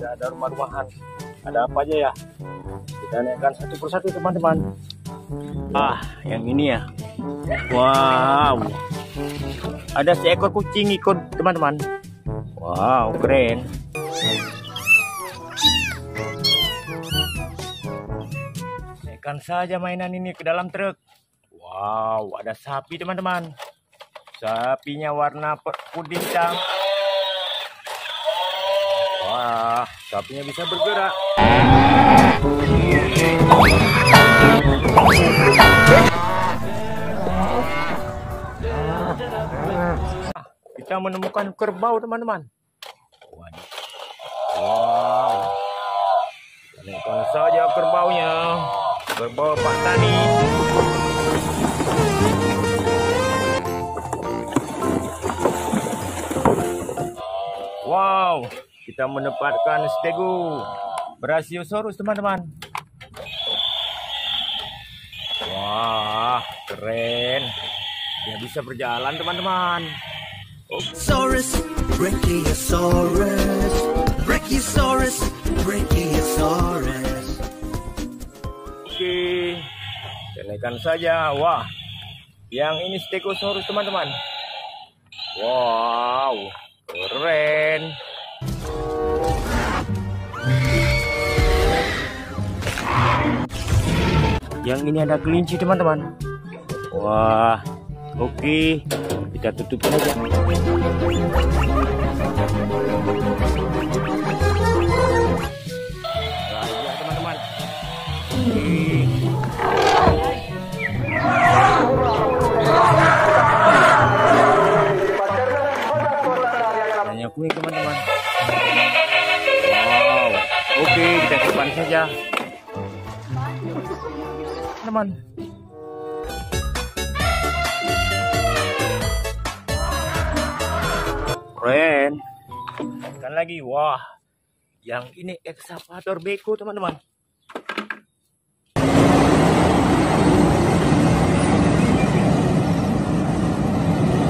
tidak ada rumah-rumahan. Ada apa aja ya? Kita naikkan satu persatu teman-teman. Yang ini ya. Wow. Ada seekor kucing ikut teman-teman. Wow, keren. Naikkan saja mainan ini ke dalam truk. Wow, ada sapi teman-teman. Sapinya warna putih hitam. Wah, sapinya bisa bergerak. Kita menemukan kerbau teman-teman. Wow. Naikkan saja kerbaunya. Kerbau Pak Tani. Wow, kita mendapatkan stego Brachiosaurus teman-teman. Wah, keren. Dia bisa berjalan teman-teman. Saurus, Brachiosaurus, Brachiosaurus, Brachiosaurus. Oke, kita naikkan saja. Wah, yang ini Stegosaurus teman-teman. Wow, keren. Yang ini ada kelinci teman-teman. Wah, oke, kita tutup saja. Ya teman-teman. Hanya kuing teman-teman. Wow, oke, kita simpan saja. Teman. Keren. Kan lagi, wah, yang ini ekskavator beko teman-teman.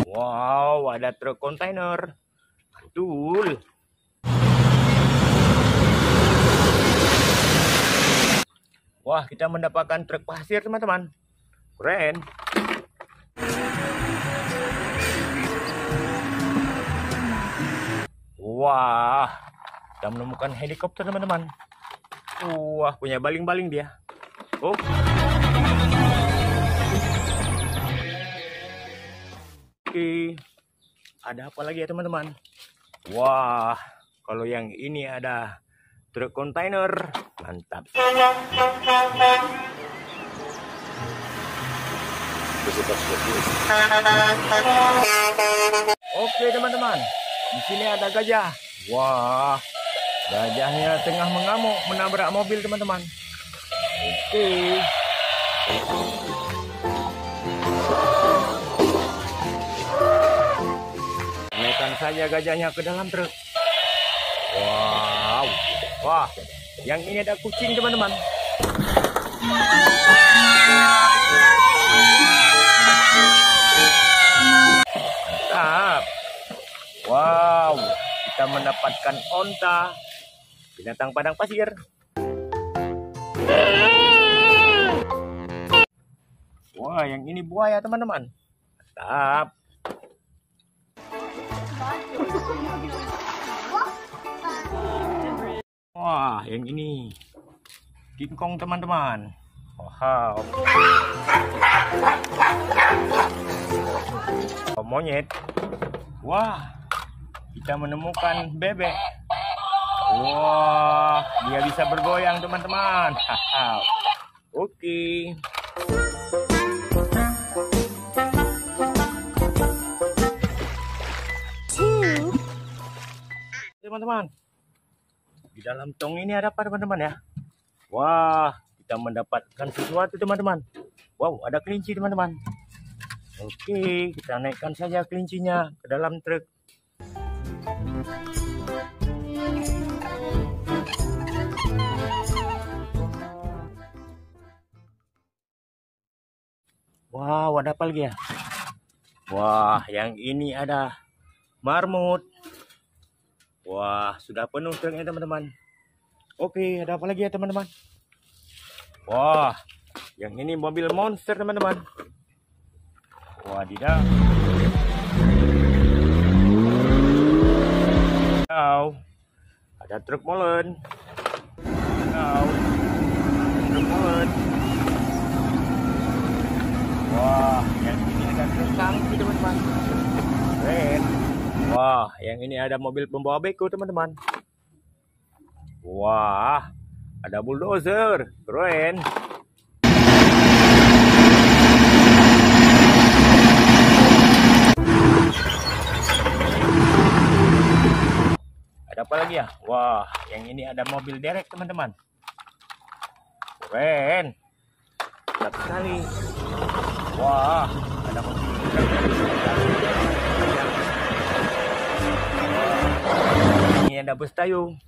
Wow, ada truk kontainer. Betul. Wah, kita mendapatkan truk pasir teman-teman. Keren. Wah, kita menemukan helikopter teman-teman. Wah, punya baling-baling dia. Oh. Oke. Ada apa lagi ya teman-teman? Wah, kalau yang ini ada truk kontainer. Mantap. Oke teman-teman, di sini ada gajah. Wah, gajahnya tengah mengamuk menabrak mobil teman-teman. Oke. Naikkan saja gajahnya ke dalam truk. Wow. Wah, yang ini ada kucing teman-teman. Mantap. Wow, kita mendapatkan onta, binatang padang pasir. Wah, yang ini buaya teman-teman. Mantap. Wah, yang ini King Kong teman-teman. Wow. Monyet. Wah, kita menemukan bebek. Wah, dia bisa bergoyang teman-teman. Oke. Teman-teman, di dalam tong ini ada apa teman-teman ya? Wah, kita mendapatkan sesuatu teman-teman. Wow, ada kelinci teman-teman. Oke, kita naikkan saja kelincinya ke dalam truk. Wow, ada apa lagi ya? Wah, yang ini ada marmut. Wah, sudah penuh truknya teman-teman. Oke, ada apa lagi ya teman-teman? Wah, yang ini mobil monster teman-teman. Wadidaw. Ada truk molen. Truk molen. Wah, yang ini ada truk tangki teman-teman. Keren. Wah, yang ini ada mobil pembawa beko teman-teman. Wah, ada bulldozer. Keren. Ada apa lagi ya? Wah, yang ini ada mobil derek teman-teman. Keren. Mantap sekali. Wah, ada mobil derek. Ini ada bus Tayung.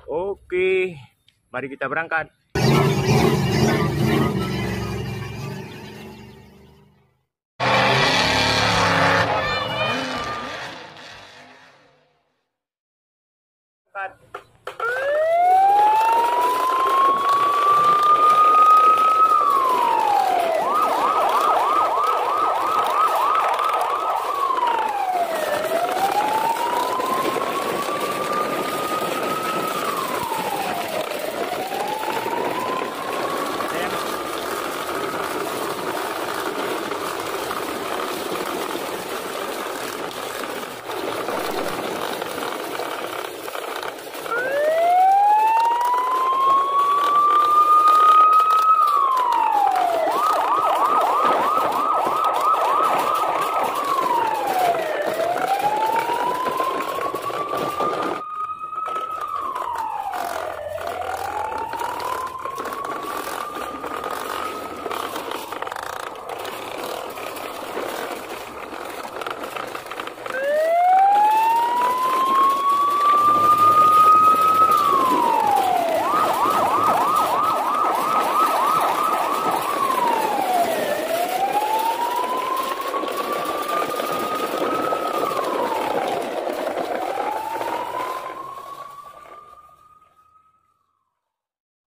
Oke, mari kita berangkat. Berangkat.